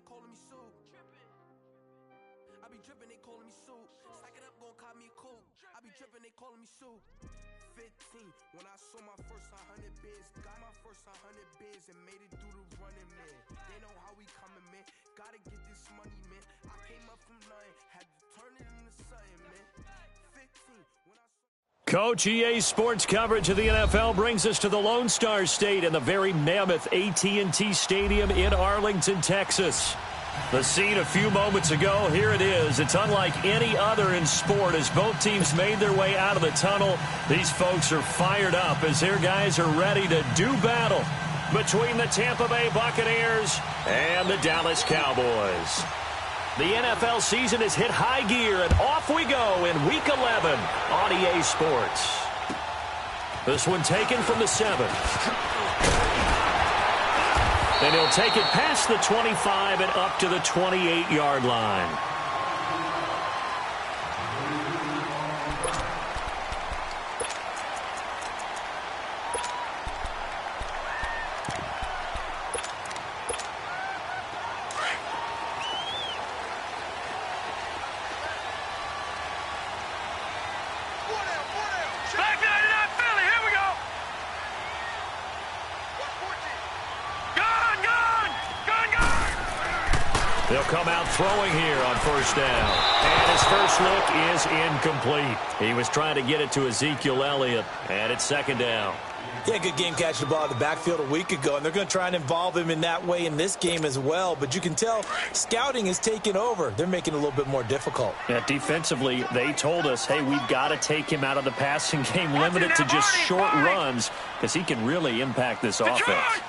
they calling me Sue. I be dripping, they calling me Sue. Stack it up, gon' cop me a coupe. I be dripping, they calling me Sue. 15, when I saw my first 100 bids, got my first 100 bids and made it through the running, man. They know how we coming, man. Gotta get this money, man. I came up from nothing, had to turn it into something, man. 15, when I saw... Coach, EA Sports coverage of the NFL brings us to the Lone Star State in the very mammoth AT&T Stadium in Arlington, Texas. The scene a few moments ago, here it is. It's unlike any other in sport as both teams made their way out of the tunnel. These folks are fired up as their guys are ready to do battle between the Tampa Bay Buccaneers and the Dallas Cowboys. The NFL season has hit high gear, and off we go in Week 11 on EA Sports. This one taken from the 7. And he'll take it past the 25 and up to the 28-yard line. They'll come out throwing here on first down. And his first look is incomplete. He was trying to get it to Ezekiel Elliott, and it's second down. Yeah, good game catching the ball in the backfield a week ago, and they're going to try and involve him in that way in this game as well. But you can tell scouting is taking over. They're making it a little bit more difficult. Yeah, defensively, they told us, hey, we've got to take him out of the passing game, limit it to just short runs, because he can really impact this offense.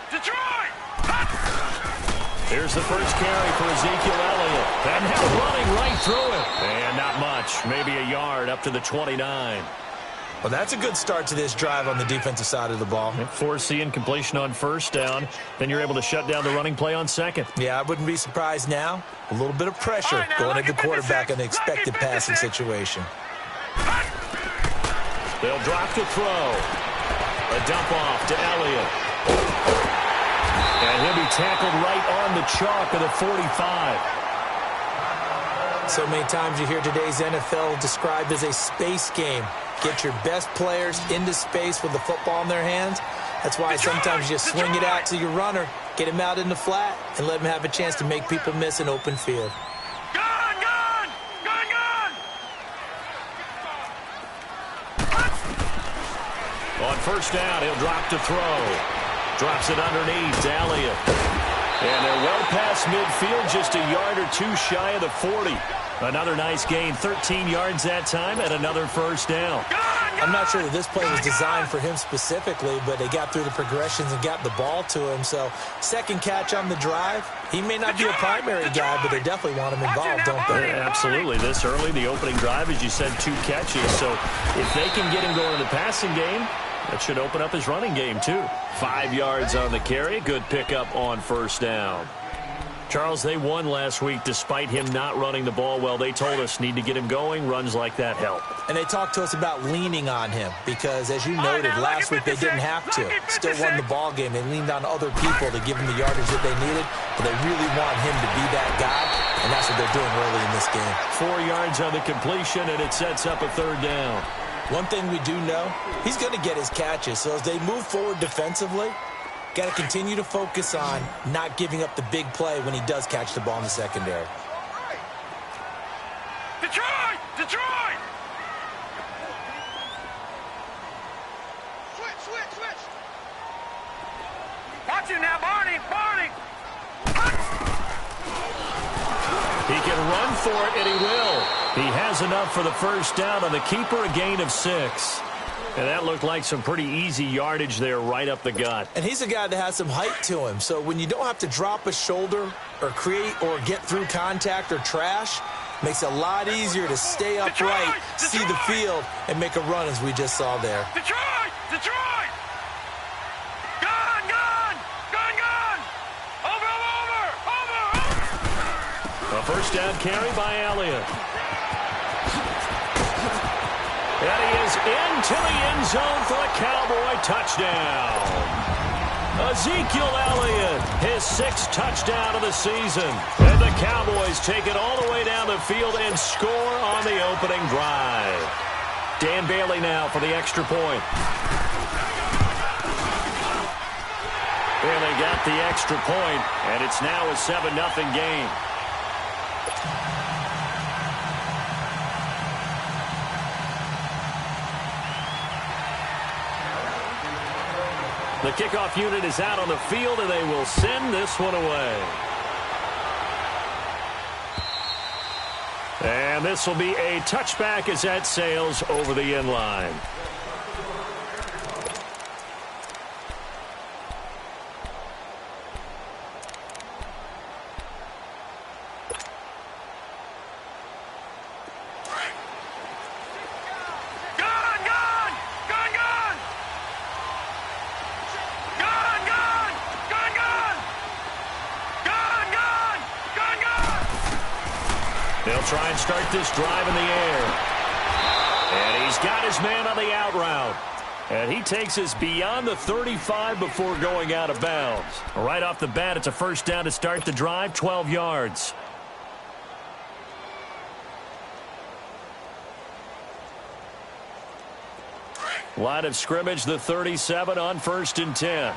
Here's the first carry for Ezekiel Elliott. And now running right through it. And not much. Maybe a yard up to the 29. Well, that's a good start to this drive on the defensive side of the ball. Forcing incompletion on first down. Then you're able to shut down the running play on second. Yeah, I wouldn't be surprised now. A little bit of pressure going at the quarterback in an expected passing situation. They'll drop to throw. A dump off to Elliott. And he'll be tackled right on the chalk of the 45. So many times you hear today's NFL described as a space game. Get your best players into space with the football in their hands. That's why sometimes you just swing it out to your runner, get him out in the flat, and let him have a chance to make people miss an open field. On first down, he'll drop to throw. Drops it underneath to Elliott. And they're well past midfield, just a yard or two shy of the 40. Another nice gain, 13 yards that time, and another first down. I'm not sure that this play was designed for him specifically, but they got through the progressions and got the ball to him. So, second catch on the drive. He may not be a primary guy, but they definitely want him involved, don't they? Yeah, absolutely. This early, the opening drive, as you said, 2 catches. So, if they can get him going in the passing game, that should open up his running game, too. 5 yards on the carry. Good pickup on first down. Charles, they won last week despite him not running the ball well. They told us need to get him going. Runs like that help. And they talked to us about leaning on him because, as you noted, last week they didn't have to. Still won the ball game. They leaned on other people to give him the yardage that they needed, but they really want him to be that guy, and that's what they're doing early in this game. 4 yards on the completion, and it sets up a third down. One thing we do know, he's going to get his catches. So as they move forward defensively, got to continue to focus on not giving up the big play when he does catch the ball in the secondary. Detroit! Detroit! Switch! Watch it now, Barney! He can run for it, and he will. He has enough for the first down on the keeper, a gain of 6. And that looked like some pretty easy yardage there right up the gut. And he's a guy that has some height to him. So when you don't have to drop a shoulder or create or get through contact or trash, makes it a lot easier to stay upright, see the field, and make a run as we just saw there. Detroit! Gone! Over! A first down carry by Elliott. And he is into the end zone for a Cowboy touchdown. Ezekiel Elliott, his 6th touchdown of the season. And the Cowboys take it all the way down the field and score on the opening drive. Dan Bailey now for the extra point. Bailey got the extra point, and it's now a 7-0 game. The kickoff unit is out on the field, and they will send this one away. And this will be a touchback as that sails over the end line. They'll try and start this drive in the air. And he's got his man on the out route. And he takes us beyond the 35 before going out of bounds. Right off the bat, it's a first down to start the drive, 12 yards. Line of scrimmage, the 37 on 1st and 10.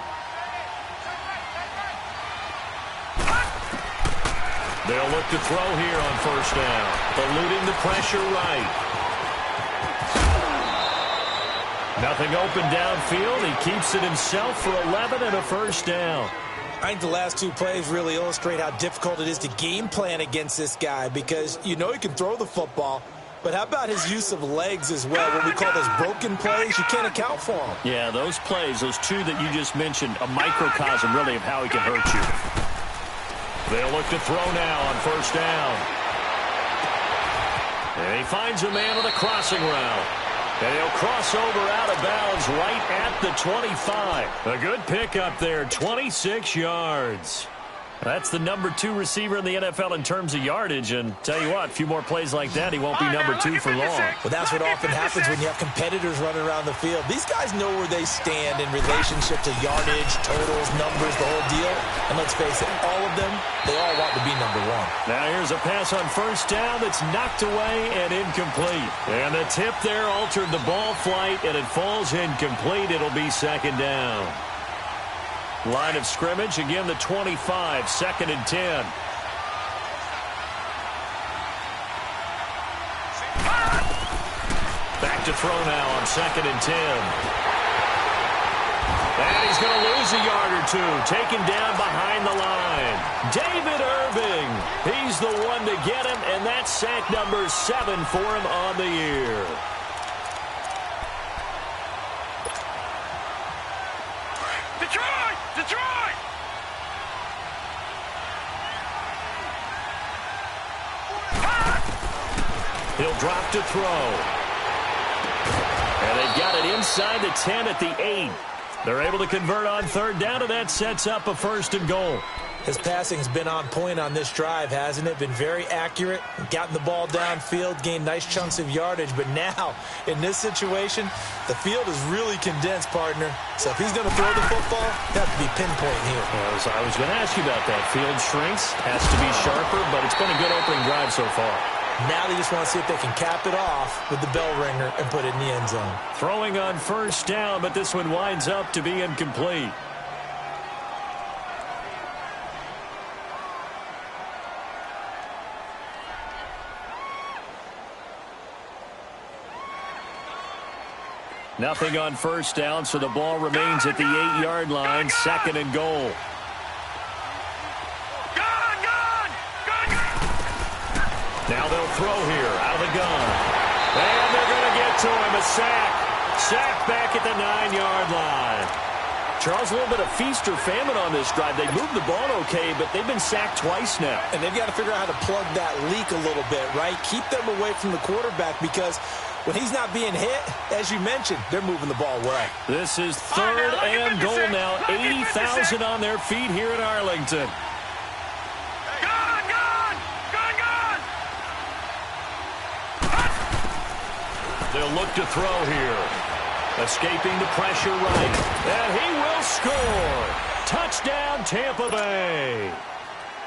They'll look to throw here on 1st down. Eluding the pressure right. Nothing open downfield. He keeps it himself for 11 and a 1st down. I think the last 2 plays really illustrate how difficult it is to game plan against this guy because you know he can throw the football, but how about his use of legs as well? What we call those broken plays, you can't account for them. Yeah, those plays, those 2 that you just mentioned, a microcosm really of how he can hurt you. They'll look to throw now on 1st down. And he finds a man on the crossing route. And he'll cross over out of bounds right at the 25. A good pickup there, 26 yards. That's the number 2 receiver in the NFL in terms of yardage. And tell you what, a few more plays like that, he won't be number 2 for long. Well, that's what often happens when you have competitors running around the field. These guys know where they stand in relationship to yardage, totals, numbers, the whole deal. And let's face it, all of them, they all want to be number 1. Now here's a pass on 1st down that's knocked away and incomplete. And the tip there altered the ball flight, and it falls incomplete. It'll be 2nd down. Line of scrimmage, again the 25, 2nd and 10. Back to throw now on 2nd and 10. And he's going to lose a yard or 2, taken down behind the line. David Irving, he's the one to get him, and that's sack number 7 for him on the year. Detroit! He'll drop to throw. And they've got it inside the 10 at the 8. They're able to convert on 3rd down, and that sets up a 1st and goal. His passing's been on point on this drive, hasn't it? Been very accurate, gotten the ball downfield, gained nice chunks of yardage. But now, in this situation, the field is really condensed, partner. So if he's going to throw the football, he'll have to be pinpoint here. Well, I was going to ask you about that. Field shrinks, has to be sharper, but it's been a good opening drive so far. Now they just want to see if they can cap it off with the bell ringer and put it in the end zone. Throwing on 1st down, but this one winds up to be incomplete. Nothing on 1st down, so the ball remains at the 8-yard line, 2nd and goal. Now they'll throw here out of the gun. And they're going to get to him, a sack. Sack back at the 9-yard line. Charles, a little bit of feast or famine on this drive. They moved the ball okay, but they've been sacked twice now. And they've got to figure out how to plug that leak a little bit, right? Keep them away from the quarterback because when he's not being hit, as you mentioned, they're moving the ball well. This is 3rd and goal now. 80,000 on their feet here in Arlington. They'll look to throw here. Escaping the pressure right. And he will score. Touchdown, Tampa Bay.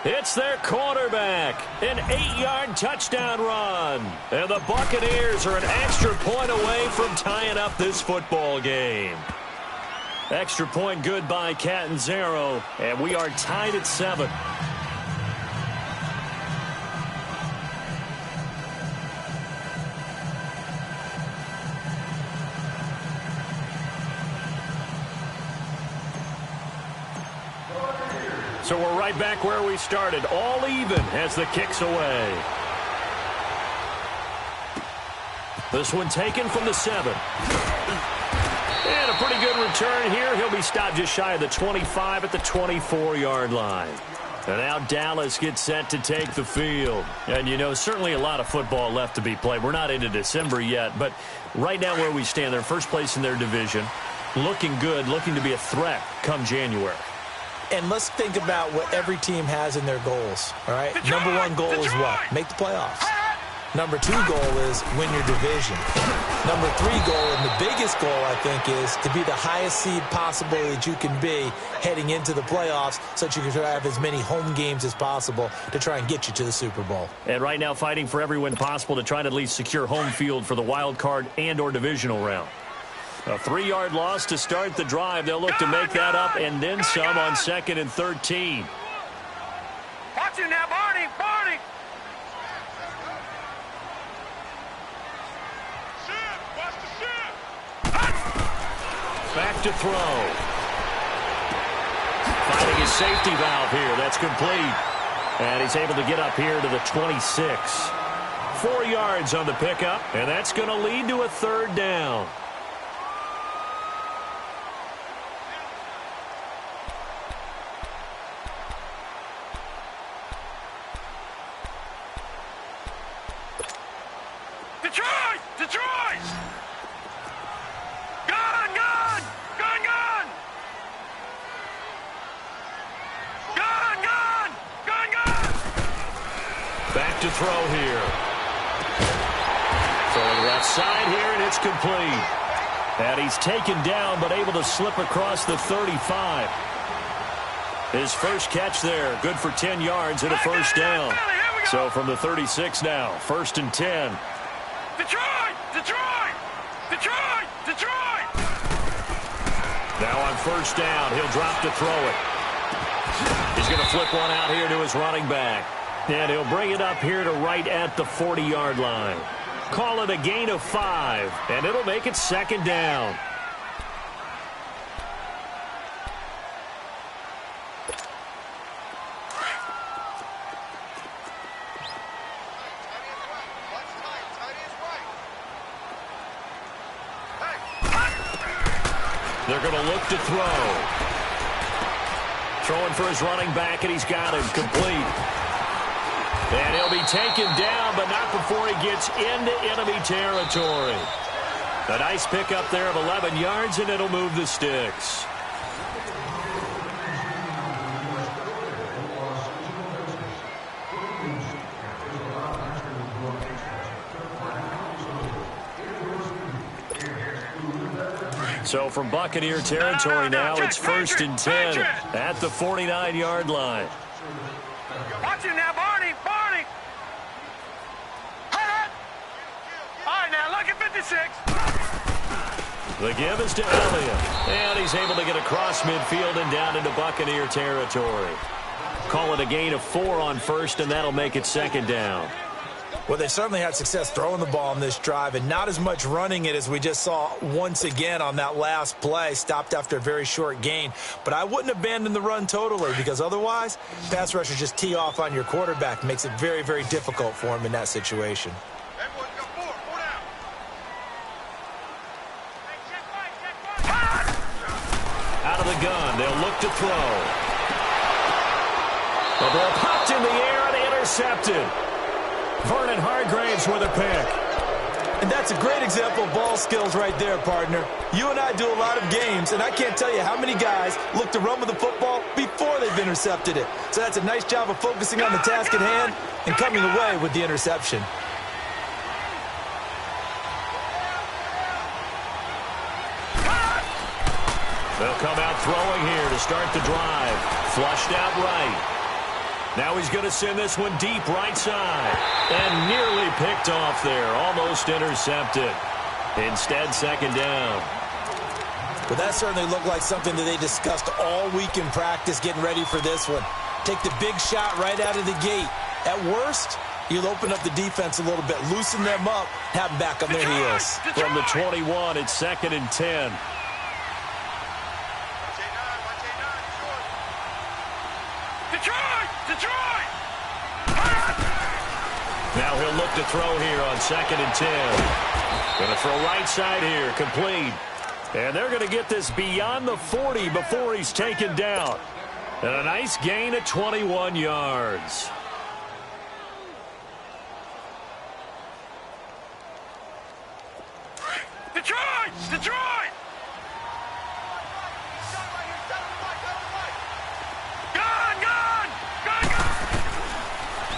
It's their quarterback, an 8-yard touchdown run. And the Buccaneers are an extra point away from tying up this football game. Extra point good by Catanzaro, and we are tied at 7. So we're right back where we started, all even as the kick's away. This one taken from the 7. And a pretty good return here. He'll be stopped just shy of the 25 at the 24-yard line. And now Dallas gets set to take the field. And, you know, certainly a lot of football left to be played. We're not into December yet, but right now where we stand, they're first place in their division. Looking good, looking to be a threat come January. And let's think about what every team has in their goals, all right? Number 1 goal is what? Make the playoffs. Number 2 goal is win your division. Number 3 goal, and the biggest goal, I think, is to be the highest seed possible that you can be heading into the playoffs so that you can have as many home games as possible to try and get you to the Super Bowl. And right now fighting for every win possible to try to at least secure home field for the wild card and or divisional round. A 3-yard loss to start the drive. They'll look to make that up and then some on 2nd and 13. Watch it now, Barney. Barney. Watch the ship. Back to throw. Finding his safety valve here. That's complete. And he's able to get up here to the 26. 4 yards on the pickup, and that's going to lead to a 3rd down. Detroit! Gun! Gun! Gun! Gun! Gun! Gun! Gun! Gun! Back to throw here. Throwing left side here, and it's complete. And he's taken down, but able to slip across the 35. His first catch there, good for 10 yards and a first down. So from the 36 now, 1st and 10. Detroit! Detroit! Detroit! Detroit! Now on 1st down, he'll drop to throw it. He's going to flip one out here to his running back. And he'll bring it up here to right at the 40-yard line. Call it a gain of 5, and it'll make it 2nd down. They're going to look to throw. Throwing for his running back, and he's got him complete. And he'll be taken down, but not before he gets into enemy territory. A nice pickup there of 11 yards, and it'll move the sticks. So from Buccaneer territory now, it's 1st and 10 at the 49-yard line. Watch it now, Barney. Barney. All right, now look at 56. The give is to Elliott. And he's able to get across midfield and down into Buccaneer territory. Call it a gain of 4 on 1st, and that'll make it 2nd down. Well, they certainly had success throwing the ball in this drive and not as much running it as we just saw once again on that last play. Stopped after a very short gain. But I wouldn't abandon the run totally because otherwise, pass rushers just tee off on your quarterback. Makes it very, very difficult for him in that situation. Everyone got 4 down. Out of the gun, they'll look to throw. The ball popped in the air and intercepted. Vernon Hargraves with a pick. And that's a great example of ball skills right there, partner. You and I do a lot of games, and I can't tell you how many guys look to run with the football before they've intercepted it. So that's a nice job of focusing on the task at hand and coming away with the interception. They'll come out throwing here to start the drive. Flushed out right. Now he's going to send this one deep right side. And nearly picked off there. Almost intercepted. Instead, second down. Well, that certainly looked like something that they discussed all week in practice getting ready for this one. Take the big shot right out of the gate. At worst, you'll open up the defense a little bit, loosen them up, have them back on their heels. From the 21, it's 2nd and 10. Detroit! Now he'll look to throw here on 2nd and 10. Going to throw right side here, complete. And they're going to get this beyond the 40 before he's taken down. And a nice gain of 21 yards. Detroit!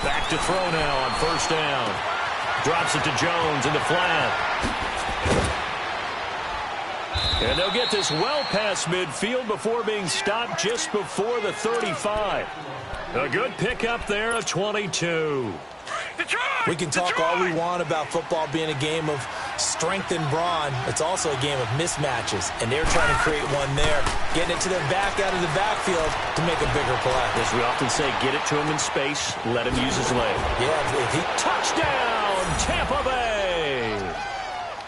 Back to throw now on 1st down. Drops it to Jones in the flat. And they'll get this well past midfield before being stopped just before the 35. A good pickup there of 22. We can talk all we want about football being a game of strength and brawn. It's also a game of mismatches, and they're trying to create one there, getting it to their back out of the backfield to make a bigger play. As we often say, get it to him in space, let him use his leg. Yeah, if he... Touchdown, Tampa Bay!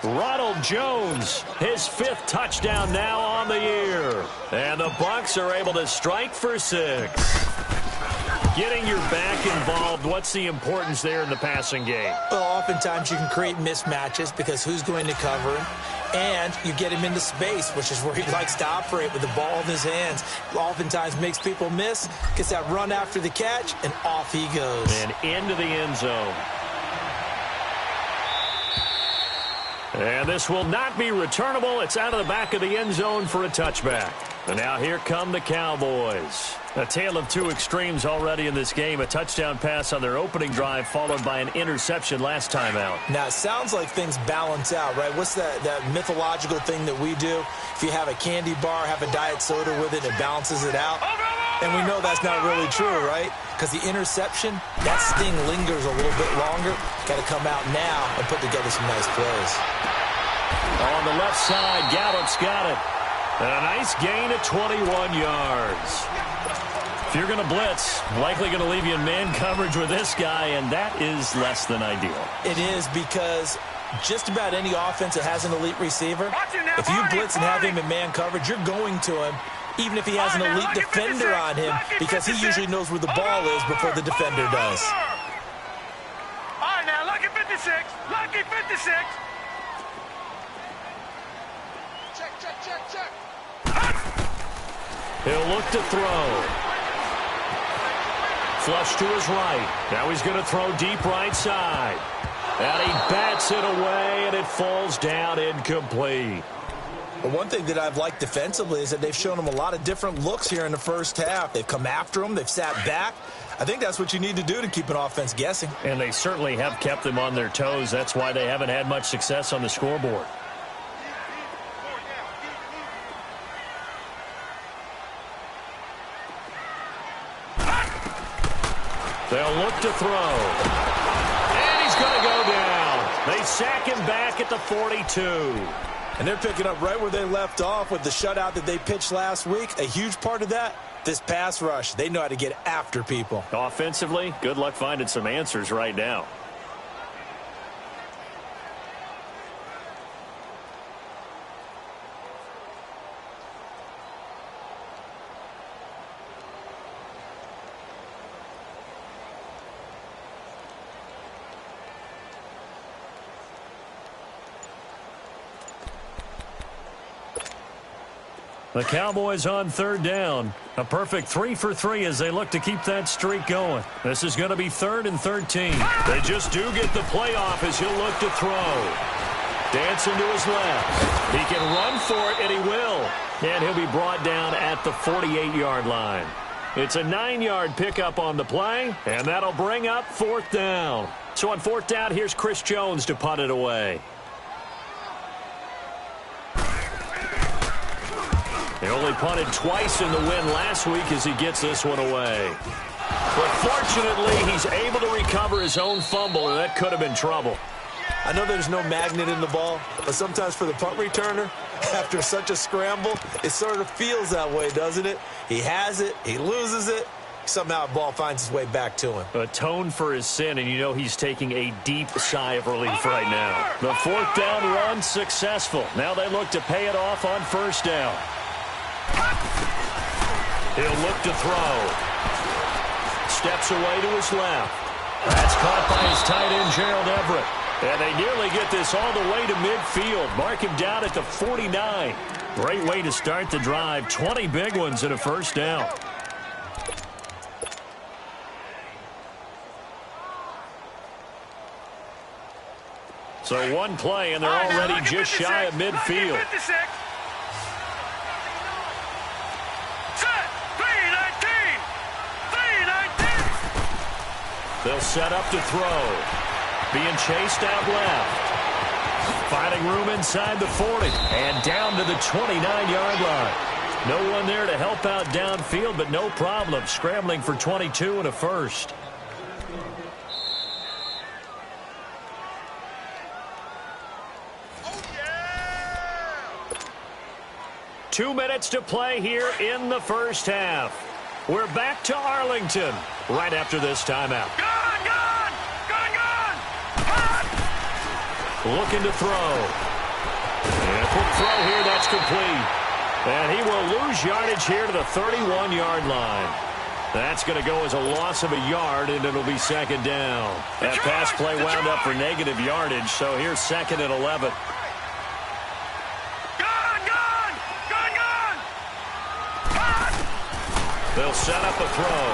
Ronald Jones, his 5th touchdown now on the year. And the Bucs are able to strike for 6. Getting your back involved, what's the importance there in the passing game? Well, oftentimes you can create mismatches because who's going to cover him? And you get him into space, which is where he likes to operate with the ball in his hands. Oftentimes makes people miss, gets that run after the catch, and off he goes. And into the end zone. And this will not be returnable. It's out of the back of the end zone for a touchback. And now here come the Cowboys. A tale of two extremes already in this game. A touchdown pass on their opening drive followed by an interception last time out. Now, it sounds like things balance out, right? What's that mythological thing that we do? If you have a candy bar, have a diet soda with it, it balances it out. And we know that's not really true, right? Because the interception, that sting lingers a little bit longer. Got to come out now and put together some nice plays. On the left side, Gallup's got it. And a nice gain of 21 yards. If you're going to blitz, likely going to leave you in man coverage with this guy, and that is less than ideal. It is, because just about any offense that has an elite receiver, if you blitz and have him in man coverage, you're going to him, even if he has an elite defender on him, because he usually knows where the ball is before the defender does. All right, now, lucky 56. Lucky 56. Check. He'll look to throw. Flush to his right. Now he's going to throw deep right side. And he bats it away, and it falls down incomplete. But one thing that I've liked defensively is that they've shown him a lot of different looks here in the first half. They've come after him. They've sat back. I think that's what you need to do to keep an offense guessing. And they certainly have kept them on their toes. That's why they haven't had much success on the scoreboard. They'll look to throw. And he's going to go down. They sack him back at the 42. And they're picking up right where they left off with the shutout that they pitched last week. A huge part of that, this pass rush. They know how to get after people. Offensively, good luck finding some answers right now. The Cowboys on third down. A perfect 3 for 3 as they look to keep that streak going. This is going to be 3rd and 13. They just do get the playoff as he'll look to throw. Dancing to his left. He can run for it, and he will. And he'll be brought down at the 48-yard line. It's a 9-yard pickup on the play, and that'll bring up 4th down. So on 4th down, here's Chris Jones to punt it away. He'll only punted twice in the win last week as he gets this one away. But fortunately, he's able to recover his own fumble, and that could have been trouble. I know there's no magnet in the ball, but sometimes for the punt returner, after such a scramble, it sort of feels that way, doesn't it? He has it, he loses it, somehow the ball finds its way back to him. Atoned for his sin, and you know he's taking a deep sigh of relief right now. The fourth down run successful. Now they look to pay it off on first down. He'll look to throw. Steps away to his left. That's caught by his tight end, Gerald Everett. And they nearly get this all the way to midfield. Mark him down at the 49. Great way to start the drive. 20 big ones and a first down. So one play, and they're already just shy of midfield. They'll set up to throw. Being chased out left. Finding room inside the 40. And down to the 29-yard line. No one there to help out downfield, but no problem. Scrambling for 22 and a first. Oh, yeah! 2 minutes to play here in the first half. We're back to Arlington right after this timeout. Looking to throw. And a quick throw here, that's complete. And he will lose yardage here to the 31-yard line. That's going to go as a loss of a yard, and it'll be second down. That pass play wound up for negative yardage, so here's second and 11. They'll set up a throw.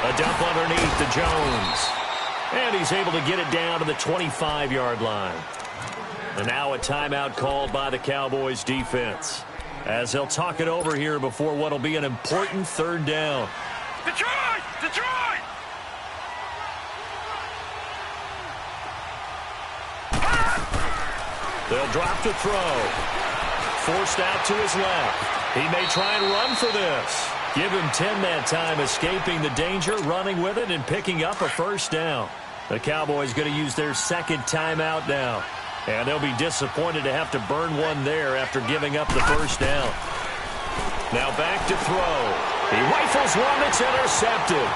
A dump underneath to Jones. And he's able to get it down to the 25-yard line. And now a timeout called by the Cowboys defense, as they'll talk it over here before what will be an important third down. Detroit! Detroit! They'll drop to throw. Forced out to his left. He may try and run for this. Give him 10 that time, escaping the danger, running with it, and picking up a first down. The Cowboys going to use their second timeout now. And they'll be disappointed to have to burn one there after giving up the first down. Now back to throw. He rifles one that's intercepted.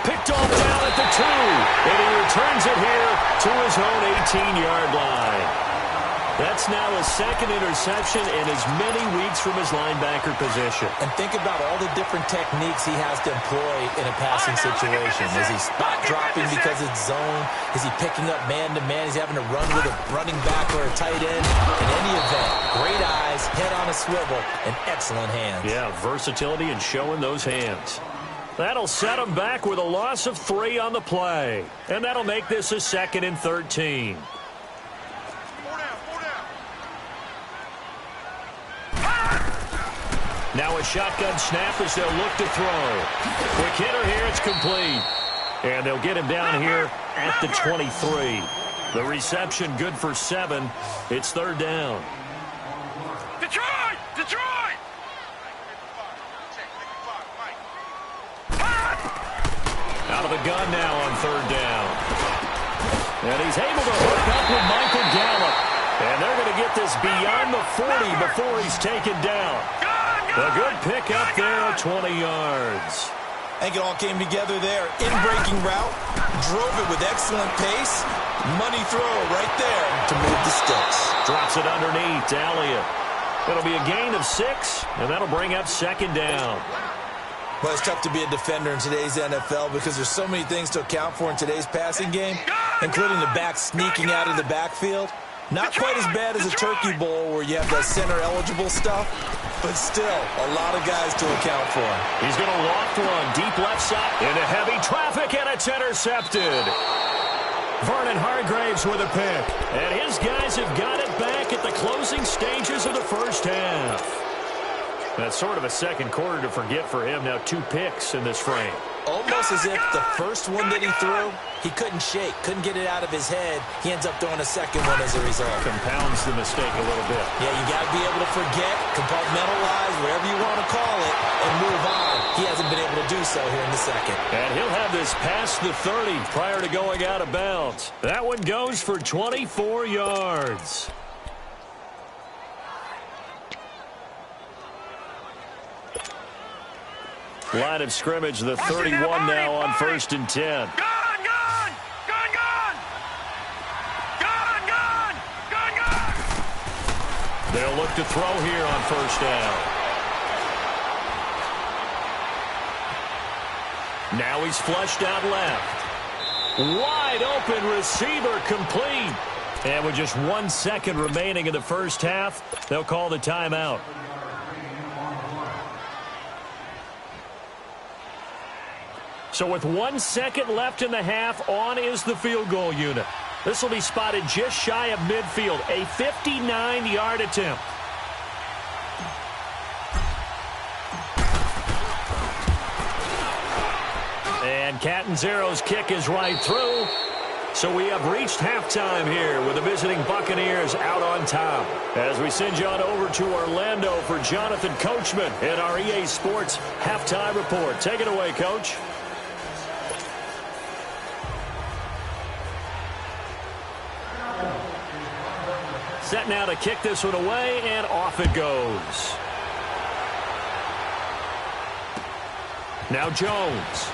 Picked off down at the 2. And he returns it here to his own 18-yard line. That's now his second interception in as many weeks from his linebacker position. And think about all the different techniques he has to employ in a passing situation. Is he spot dropping because it's zone? Is he picking up man-to-man? Is he having to run with a running back or a tight end? In any event, great eyes, head on a swivel, and excellent hands. Yeah, versatility and showing those hands. That'll set him back with a loss of 3 on the play. And that'll make this a second and 13. Now a shotgun snap as they'll look to throw. Quick hitter here, it's complete. And they'll get him down here at the 23. The reception good for 7. It's third down. Detroit! Detroit! Out of the gun now on third down. And he's able to hook up with Michael Gallup. And they're going to get this beyond the 40 before he's taken down. A good pick up there at 20 yards. I think it all came together there. In-breaking route, drove it with excellent pace. Money throw right there to move the sticks. Drops it underneath to Elliott. It'll be a gain of 6, and that'll bring up second down. Well, it's tough to be a defender in today's NFL because there's so many things to account for in today's passing game, including the back sneaking out of the backfield. Not quite as bad as a turkey bowl where you have that center-eligible stuff, but still a lot of guys to account for. He's going to loft one deep left side into heavy traffic, and it's intercepted. Vernon Hargraves with a pick, and his guys have got it back at the closing stages of the first half. That's sort of a second quarter to forget for him. Now 2 picks in this frame. Almost as if the first one that he threw, he couldn't shake, couldn't get it out of his head. He ends up throwing a second one as a result. Compounds the mistake a little bit. Yeah, you got to be able to forget, compartmentalize, whatever you want to call it, and move on. He hasn't been able to do so here in the second. And he'll have this past the 30 prior to going out of bounds. That one goes for 24 yards. Line of scrimmage, the 31 now on 1st and 10. Gone! They'll look to throw here on 1st down. Now he's flushed out left. Wide open receiver complete. And with just 1 second remaining in the first half, they'll call the timeout. So with 1 second left in the half, on is the field goal unit. This will be spotted just shy of midfield, a 59-yard attempt. And Catanzaro's kick is right through. So we have reached halftime here with the visiting Buccaneers out on top. As we send you on over to Orlando for Jonathan Coachman in our EA Sports Halftime Report. Take it away, Coach. Set now to kick this one away, and off it goes. Now Jones.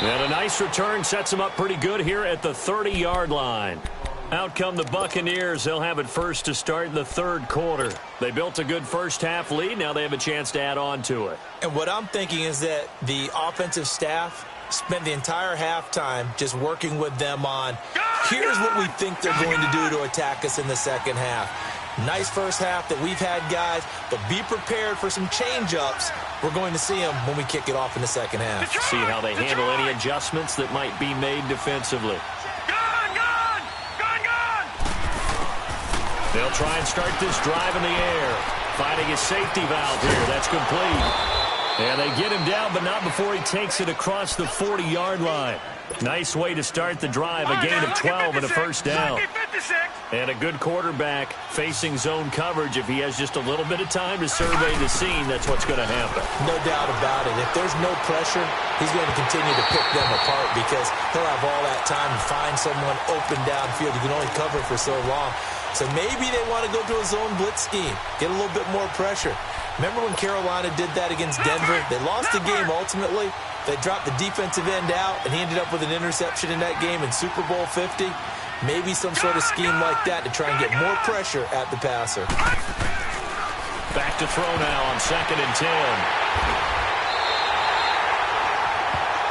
And a nice return sets him up pretty good here at the 30-yard line. Out come the Buccaneers. They'll have it first to start the third quarter. They built a good first-half lead. Now they have a chance to add on to it. And what I'm thinking is that the offensive staff spent the entire halftime just working with them on, here's what we think they're going to do to attack us in the second half. Nice first half that we've had, guys, but be prepared for some change-ups. We're going to see them when we kick it off in the second half. See how they handle any adjustments that might be made defensively. They'll try and start this drive in the air. Finding his safety valve here. That's complete. And they get him down, but not before he takes it across the 40-yard line. Nice way to start the drive. A gain of 12 and a first down. And a good quarterback facing zone coverage. If he has just a little bit of time to survey the scene, that's what's going to happen. No doubt about it. If there's no pressure, he's going to continue to pick them apart because he'll have all that time to find someone open downfield. You can only cover for so long. So maybe they want to go to a zone blitz scheme, get a little bit more pressure. Remember when Carolina did that against Denver? They lost the game ultimately. They dropped the defensive end out, and he ended up with an interception in that game in Super Bowl 50. Maybe some sort of scheme like that to try and get more pressure at the passer. Back to throw now on 2nd and 10.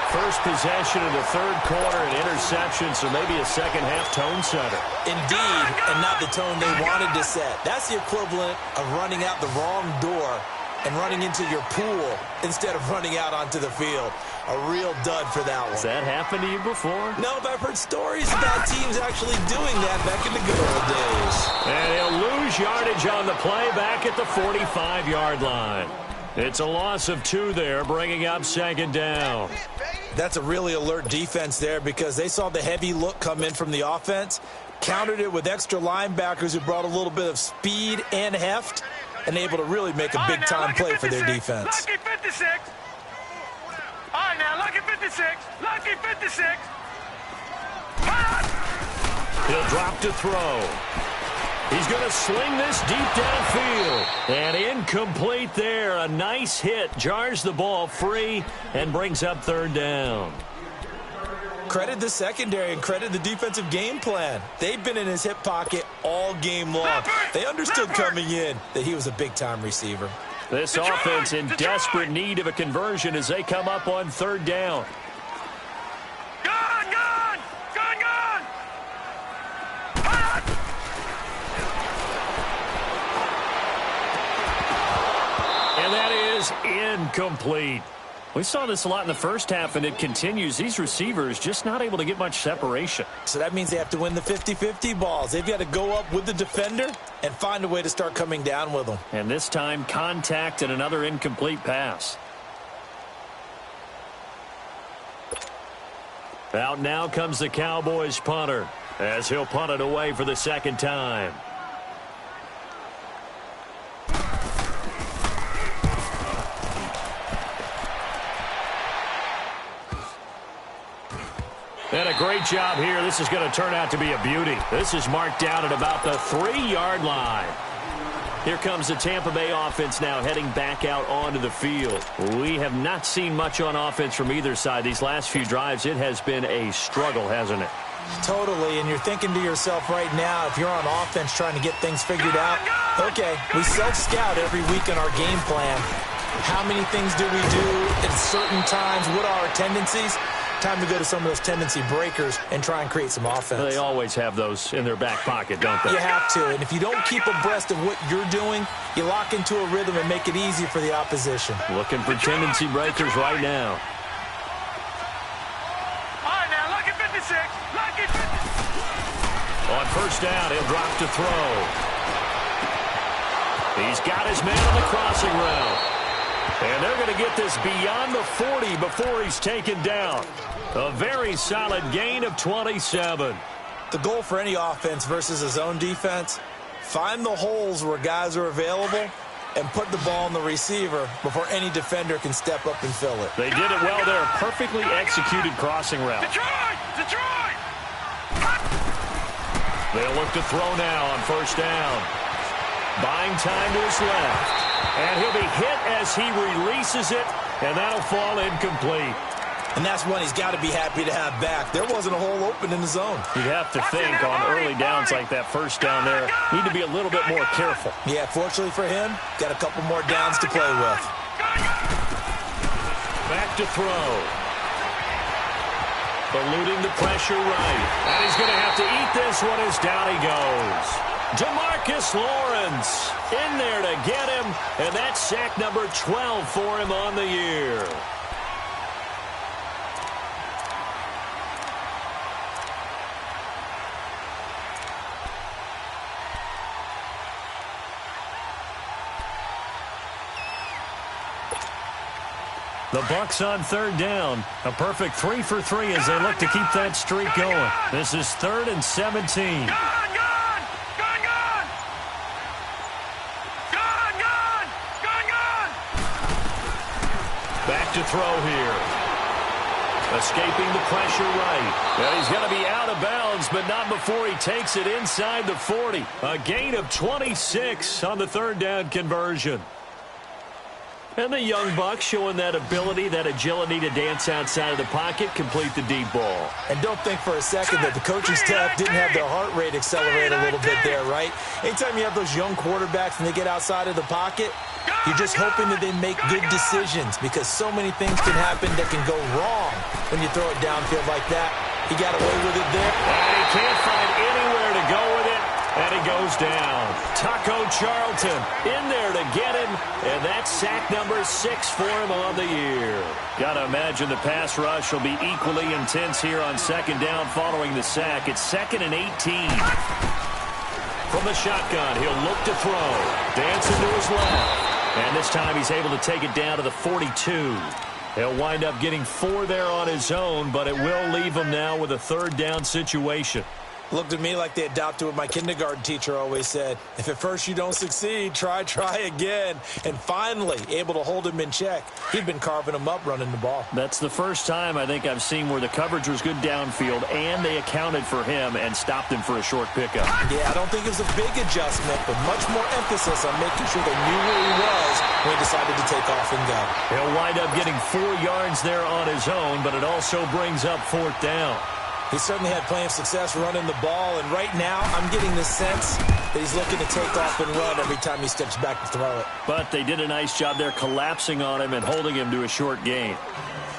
First possession of the third quarter, an interception, so maybe a second-half tone setter. Indeed, and not the tone they wanted to set. That's the equivalent of running out the wrong door and running into your pool instead of running out onto the field. A real dud for that one. Has that happened to you before? No, but I've heard stories about teams actually doing that back in the good old days. And he'll lose yardage on the play back at the 45-yard line. It's a loss of 2 there, bringing up 2nd down. That's a really alert defense there because they saw the heavy look come in from the offense, countered it with extra linebackers who brought a little bit of speed and heft, and able to really make a big-time play for their defense. Lucky 56. All right, now, lucky 56. Lucky 56. He'll drop to throw. He's going to sling this deep downfield. And incomplete there. A nice hit. Jars the ball free and brings up 3rd down. Credit the secondary and credit the defensive game plan. They've been in his hip pocket all game long. They understood coming in that he was a big-time receiver. This offense in desperate need of a conversion as they come up on 3rd down. And that is incomplete. We saw this a lot in the first half, and it continues. These receivers just not able to get much separation. So that means they have to win the 50-50 balls. They've got to go up with the defender and find a way to start coming down with them. And this time, contact and another incomplete pass. Out now comes the Cowboys punter as he'll punt it away for the second time. And a great job here. This is going to turn out to be a beauty. This is marked down at about the 3-yard line. Here comes the Tampa Bay offense now heading back out onto the field. We have not seen much on offense from either side. These last few drives, it has been a struggle, hasn't it? Totally, and you're thinking to yourself right now, if you're on offense trying to get things figured out, okay, we self-scout every week in our game plan. How many things do we do at certain times? What are our tendencies? Time to go to some of those tendency breakers and try and create some offense. They always have those in their back pocket, don't they? You have to, and if you don't keep abreast of what you're doing, you lock into a rhythm and make it easy for the opposition. Looking for tendency breakers right now. All right, now, lucky 56. Lucky 56. On first down, he'll drop to throw. He's got his man on the crossing route. And they're going to get this beyond the 40 before he's taken down. A very solid gain of 27. The goal for any offense versus a zone defense, find the holes where guys are available and put the ball on the receiver before any defender can step up and fill it. They did it well there. Perfectly executed crossing route. Detroit! They'll look to throw now on first down. Buying time to his left. And he'll be hit as he releases it, and that'll fall incomplete. And that's one he's got to be happy to have back. There wasn't a hole open in the zone. You'd have to think on early downs like that first down there, need to be a little bit more careful. Yeah, fortunately for him, got a couple more downs to play with. Back to throw. Eluding the pressure right. And he's going to have to eat this one as down he goes. DeMarcus Lawrence in there to get him, and that's sack number 12 for him on the year. The Bucs on third down. A perfect 3 for 3 as they look to keep that streak going. This is 3rd and 17. Back to throw here. Escaping the pressure right. Well, he's going to be out of bounds, but not before he takes it inside the 40. A gain of 26 on the third down conversion. And the young Bucs showing that ability, that agility to dance outside of the pocket, complete the deep ball. And don't think for a second that the coaching staff didn't have their heart rate accelerate a little bit there, right? Anytime you have those young quarterbacks and they get outside of the pocket, you're just hoping that they make good decisions because so many things can happen that can go wrong when you throw it downfield like that. He got away with it there. And he can't find anywhere to go with it. And he goes down. Taco Charlton in there to get him. And that's sack number 6 for him on the year. Got to imagine the pass rush will be equally intense here on second down following the sack. It's 2nd and 18. From the shotgun, he'll look to throw. Dancing to his left. And this time he's able to take it down to the 42. He'll wind up getting 4 there on his own, but it will leave him now with a third down situation. Looked at me like they adopted what my kindergarten teacher always said. If at first you don't succeed, try again. And finally, able to hold him in check. He'd been carving him up running the ball. That's the first time I think I've seen where the coverage was good downfield and they accounted for him and stopped him for a short pickup. Yeah, I don't think it was a big adjustment, but much more emphasis on making sure they knew where he was when he decided to take off and go. He'll wind up getting 4 yards there on his own, but it also brings up 4th down. He certainly had plenty of success running the ball, and right now I'm getting the sense that he's looking to take off and run every time he steps back to throw it. But they did a nice job there collapsing on him and holding him to a short gain.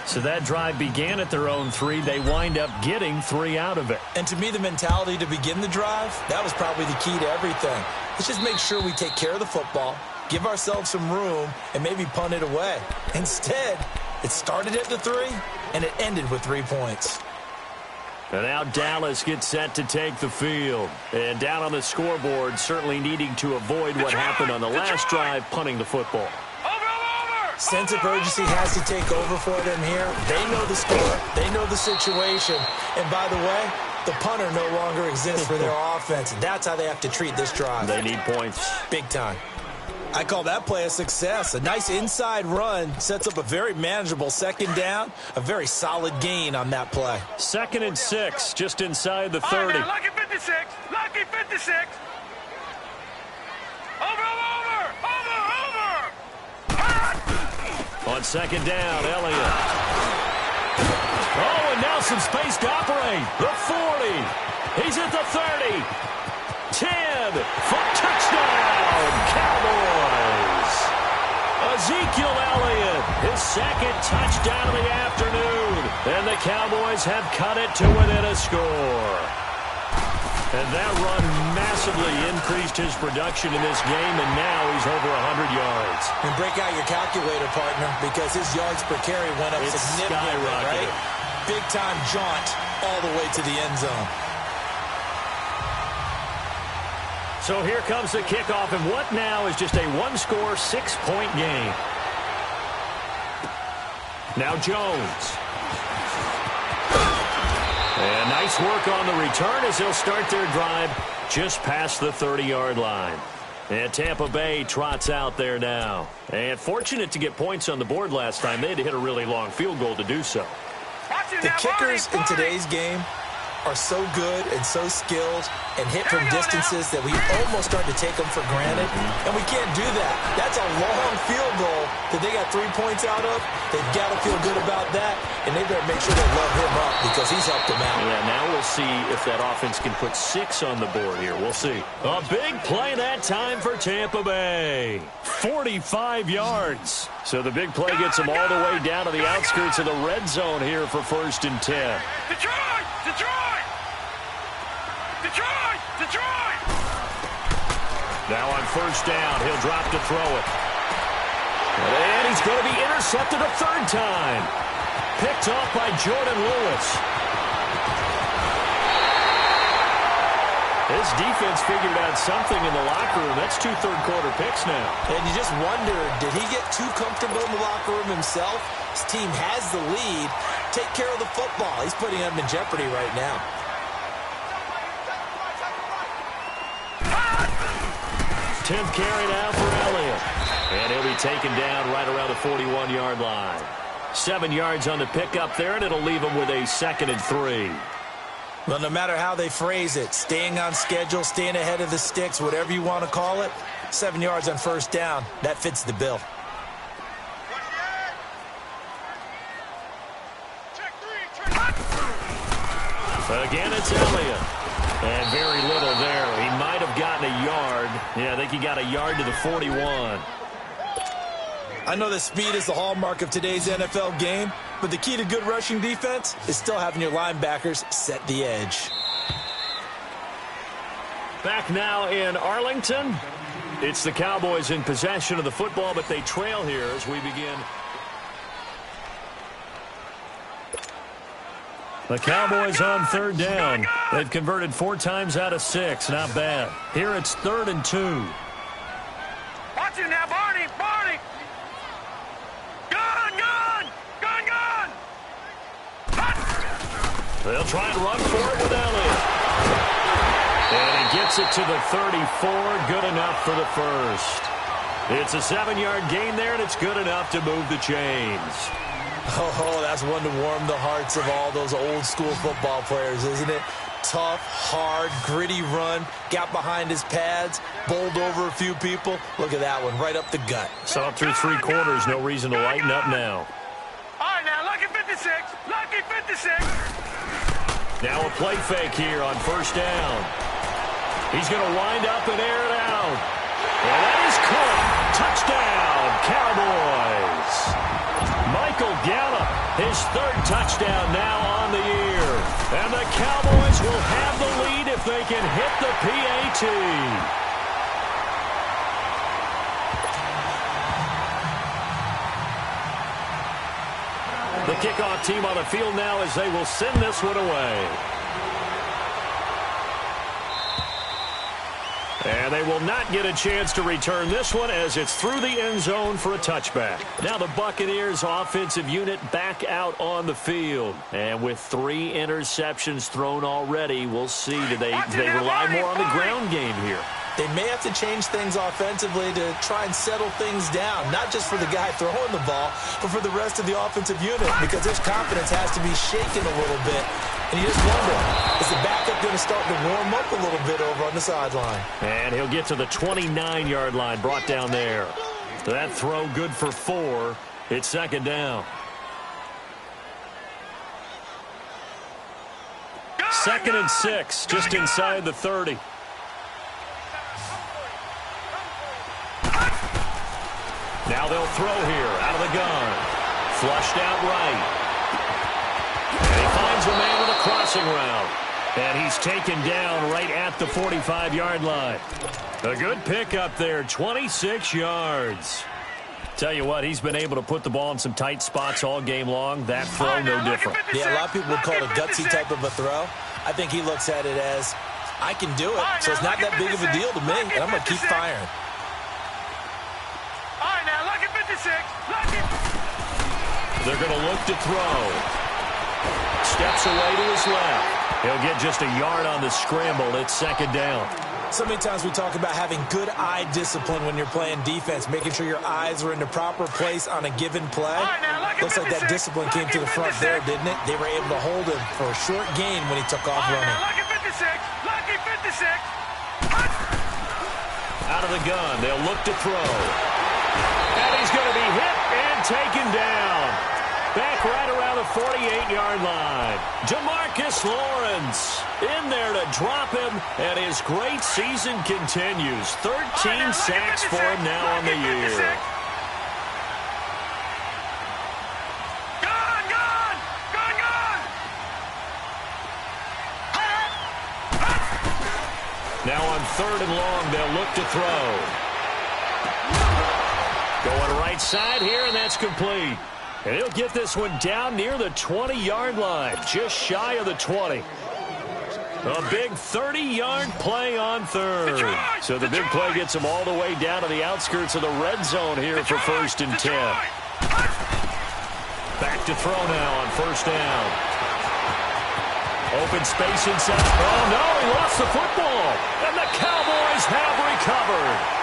So that drive began at their own 3. They wind up getting 3 out of it. And to me, the mentality to begin the drive, that was probably the key to everything. Let's just make sure we take care of the football, give ourselves some room, and maybe punt it away. Instead, It started at the 3, and it ended with 3 points. And now Dallas gets set to take the field. And down on the scoreboard, certainly needing to avoid what happened on the last drive, punting the football. Sense of urgency has to take over for them here. They know the score. They know the situation. And by the way, the punter no longer exists for their offense. That's how they have to treat this drive. They need points. Big time. I call that play a success. A nice inside run sets up a very manageable second down. A very solid gain on that play. 2nd and 6, just inside the 30. Right, lucky 56. Lucky 56. Over. On 2nd down, Elliott. Oh, and now some space to operate. The 40. He's at the 30. 10. For touchdown, Cowboys. Ezekiel Elliott, his 2nd touchdown of the afternoon. And the Cowboys have cut it to within a score. And that run massively increased his production in this game, and now he's over 100 yards. And break out your calculator, partner, because his yards per carry went up significantly, right? Big-time jaunt all the way to the end zone. So here comes the kickoff, and what now is just a one-score, 6-point game. Now Jones. And nice work on the return as they'll start their drive just past the 30-yard line. And Tampa Bay trots out there now. And fortunate to get points on the board last time. They had to hit a really long field goal to do so. The kickers in today's game are so good and so skilled and hit from distances that we almost start to take them for granted, and we can't do that. That's a long field goal that they got 3 points out of. They've got to feel good about that, and they better make sure they love him up because he's helped them out. Yeah, now we'll see if that offense can put 6 on the board here. We'll see. A big play that time for Tampa Bay. 45 yards. So the big play gets them all the way down to the outskirts of the red zone here for 1st and 10. Detroit! Now on 1st down, he'll drop to throw it. And he's going to be intercepted a 3rd time. Picked off by Jordan Lewis. His defense figured out something in the locker room. That's 2 third-quarter picks now. And you just wonder, did he get too comfortable in the locker room himself? His team has the lead. Take care of the football. He's putting them in jeopardy right now. 10th carry now for Elliott. And he'll be taken down right around the 41-yard line. 7 yards on the pickup there, and it'll leave him with a 2nd and 3. Well, no matter how they phrase it, staying on schedule, staying ahead of the sticks, whatever you want to call it, 7 yards on 1st down, that fits the bill. Again, it's Elliott. And very little there. He might have gotten a yard. Yeah, I think he got a yard to the 41. I know that speed is the hallmark of today's NFL game, but the key to good rushing defense is still having your linebackers set the edge. Back now in Arlington. It's the Cowboys in possession of the football, but they trail here as we begin. The Cowboys on 3rd down. They've converted 4 times out of 6. Not bad. Here it's 3rd and 2. Watch it now, Barney! Gun! They'll try and run for it with Elliott. And he gets it to the 34. Good enough for the 1st. It's a 7-yard gain there, and it's good enough to move the chains. Oh, that's one to warm the hearts of all those old-school football players, isn't it? Tough, hard, gritty run, got behind his pads, bowled over a few people. Look at that one, right up the gut. Saw it through 3 quarters, no reason to lighten up now. All right, now, lucky 56. Now a play fake here on 1st down. He's going to wind up and air it out. And that is caught. Touchdown, Cowboys. Michael Gallup, his 3rd touchdown now on the year. And the Cowboys will have the lead if they can hit the PAT. The kickoff team on the field now as they will send this one away. And they will not get a chance to return this one as it's through the end zone for a touchback. Now the Buccaneers offensive unit back out on the field. And with 3 interceptions thrown already, we'll see. Do they rely more on the ground game here? They may have to change things offensively to try and settle things down, not just for the guy throwing the ball, but for the rest of the offensive unit, because his confidence has to be shaken a little bit. And you just wonder, is the backup going to start to warm up a little bit over on the sideline? And he'll get to the 29-yard line, brought down there. That throw good for 4. It's second down. Second and 6, just inside the 30. Now they'll throw here, out of the gun. Flushed out right. And he finds a man with a crossing route. And he's taken down right at the 45-yard line. A good pickup there, 26 yards. Tell you what, he's been able to put the ball in some tight spots all game long. That throw, no different. Yeah, a lot of people would call it a gutsy type of a throw. I think he looks at it as, I can do it, so it's not that big of a deal to me, and I'm going to keep firing. They're going to look to throw. Steps away to his left. He'll get just a yard on the scramble. It's second down. So many times we talk about having good eye discipline when you're playing defense, making sure your eyes are in the proper place on a given play. Looks like that discipline came to the front there, didn't it? They were able to hold him for a short gain when he took off running. Out of the gun, they'll look to throw. And he's going to be hit and taken down. Back right around the 48-yard line. Jamarcus Lawrence in there to drop him, and his great season continues. 13 sacks for him now on the year. Now on 3rd and long, they'll look to throw. Going right side here, and that's complete. And he'll get this one down near the 20-yard line, just shy of the 20. A big 30-yard play on 3rd. So the big play gets him all the way down to the outskirts of the red zone here for 1st and 10. Back to throw now on 1st down. Open space inside. Oh, no, he lost the football. And the Cowboys have recovered.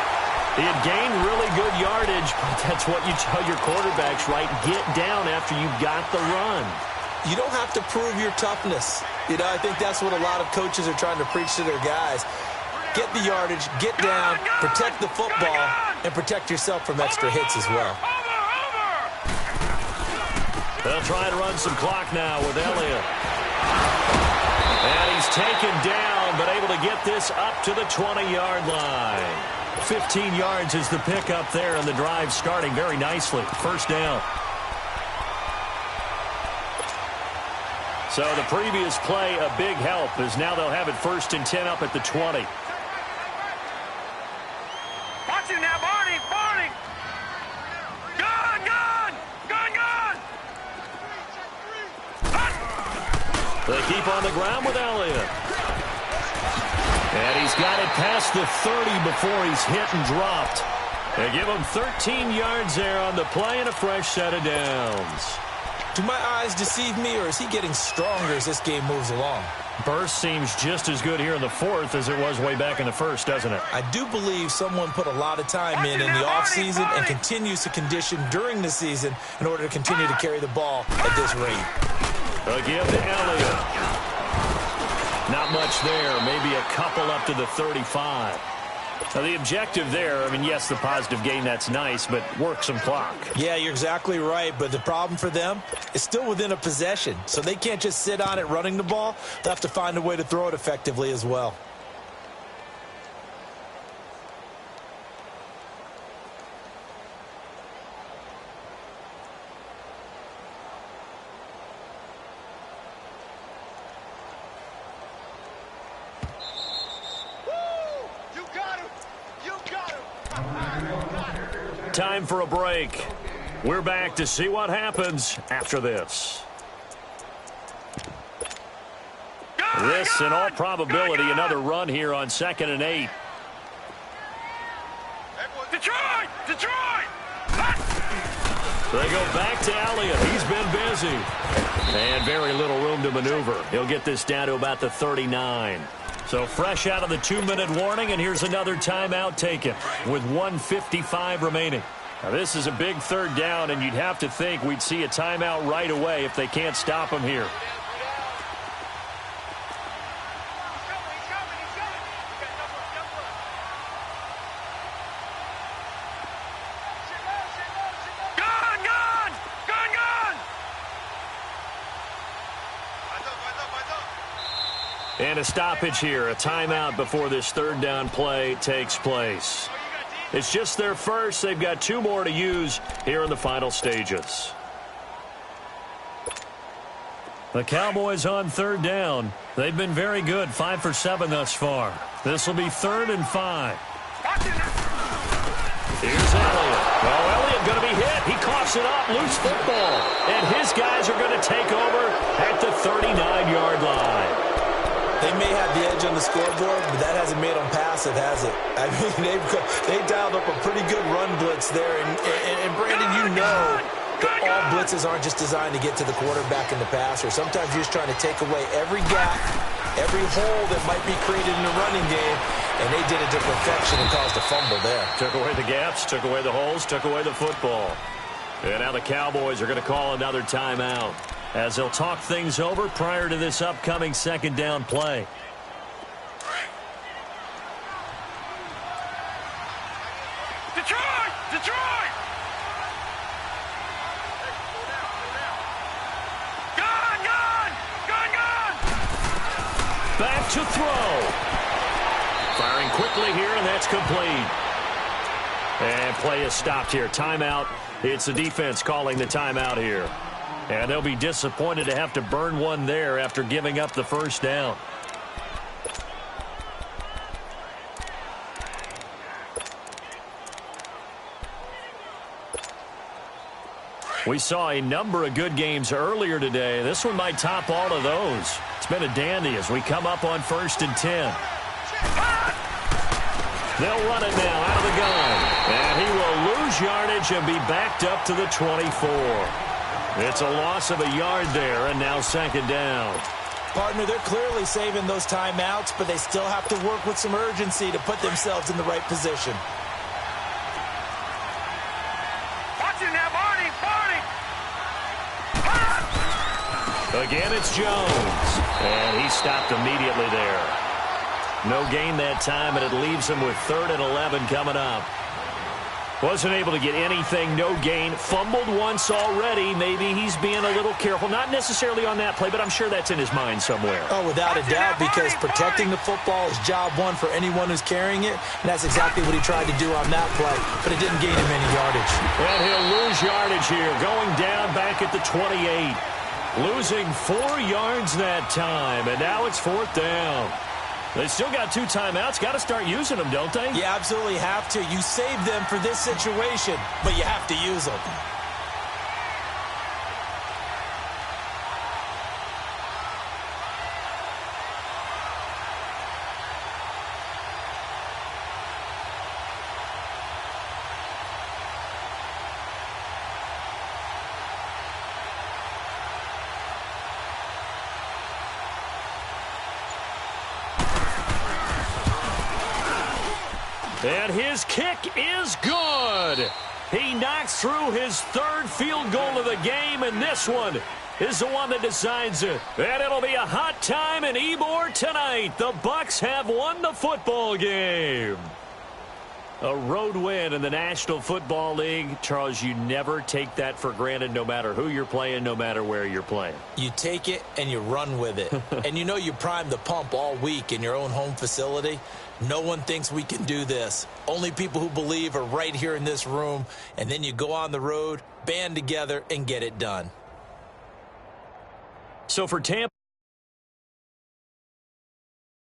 He had gained really good yardage, but that's what you tell your quarterbacks, right? Get down after you've got the run. You don't have to prove your toughness. You know, I think that's what a lot of coaches are trying to preach to their guys. Get the yardage, get down, protect the football, and protect yourself from extra hits as well. They'll try to run some clock now with Elliott. And he's taken down, but able to get this up to the 20-yard line. 15 yards is the pickup there, and the drive starting very nicely. 1st down. So the previous play, a big help, as now they'll have it 1st and 10 up at the 20. Watch him now, Barney! Barney! Gun! Gun! Gun! Gun! They keep on the ground with Elliott. And he's got it past the 30 before he's hit and dropped. They give him 13 yards there on the play and a fresh set of downs. Do my eyes deceive me, or is he getting stronger as this game moves along? Burst seems just as good here in the 4th as it was way back in the 1st, doesn't it? I do believe someone put a lot of time in the offseason and continues to condition during the season in order to continue to carry the ball at this rate. A give to Elliott. Not much there, maybe a couple up to the 35. Now the objective there, I mean, yes, the positive gain, that's nice, but work some clock. Yeah, you're exactly right, but the problem for them is still within a possession, so they can't just sit on it running the ball. They'll have to find a way to throw it effectively as well. Time for a break. We're back to see what happens after this. This, in all probability, another run here on 2nd and 8. Detroit! Detroit! So they go back to Elliott. He's been busy. And very little room to maneuver. He'll get this down to about the 39. So fresh out of the 2-minute warning, and here's another timeout taken with 1:55 remaining. Now, this is a big 3rd down, and you'd have to think we'd see a timeout right away if they can't stop him here. And a stoppage here, a timeout before this 3rd down play takes place. It's just their first. They've got 2 more to use here in the final stages. The Cowboys on 3rd down. They've been very good, 5 for 7 thus far. This will be 3rd and 5. Here's Elliott. Oh, Elliott going to be hit. He coughs it up, loose football. And his guys are going to take over at the 39-yard line. They may have the edge on the scoreboard, but that hasn't made them passive, has it? I mean, they dialed up a pretty good run blitz there. And Brandon, you know that all blitzes aren't just designed to get to the quarterback and the passer. Sometimes you're just trying to take away every gap, every hole that might be created in the running game, and they did it to perfection and caused a fumble there. Took away the gaps, took away the holes, took away the football. And now the Cowboys are going to call another timeout as they'll talk things over prior to this upcoming 2nd down play. Detroit! Detroit! Gun! Gun! Gun! Gun! Back to throw. Firing quickly here, and that's complete. And play is stopped here. Timeout. It's the defense calling the timeout here. And they'll be disappointed to have to burn one there after giving up the 1st down. We saw a number of good games earlier today. This one might top all of those. It's been a dandy as we come up on 1st and 10. They'll run it now out of the gun. And he will lose yardage and be backed up to the 24. It's a loss of a yard there, and now 2nd down. Partner, they're clearly saving those timeouts, but they still have to work with some urgency to put themselves in the right position. Watch it now, Barney! Barney! Again, it's Jones. And he stopped immediately there. No gain that time, and it leaves him with 3rd and 11 coming up. Wasn't able to get anything, no gain. Fumbled once already. Maybe he's being a little careful. Not necessarily on that play, but I'm sure that's in his mind somewhere. Oh, without a doubt, because protecting the football is job one for anyone who's carrying it. And that's exactly what he tried to do on that play, but it didn't gain him any yardage. And he'll lose yardage here, going down back at the 28. Losing 4 yards that time, and now it's 4th down. They still got 2 timeouts. Got to start using them, don't they? You absolutely have to. You save them for this situation, but you have to use them. And his kick is good. He knocks through his 3rd field goal of the game, and this one is the one that decides it. And it'll be a hot time in Ybor tonight. The Bucs have won the football game. A road win in the National Football League. Charles, you never take that for granted, no matter who you're playing, no matter where you're playing. You take it and you run with it. And you know you primed the pump all week in your own home facility. No one thinks we can do this. Only people who believe are right here in this room. And then you go on the road, band together, and get it done. So for Tampa.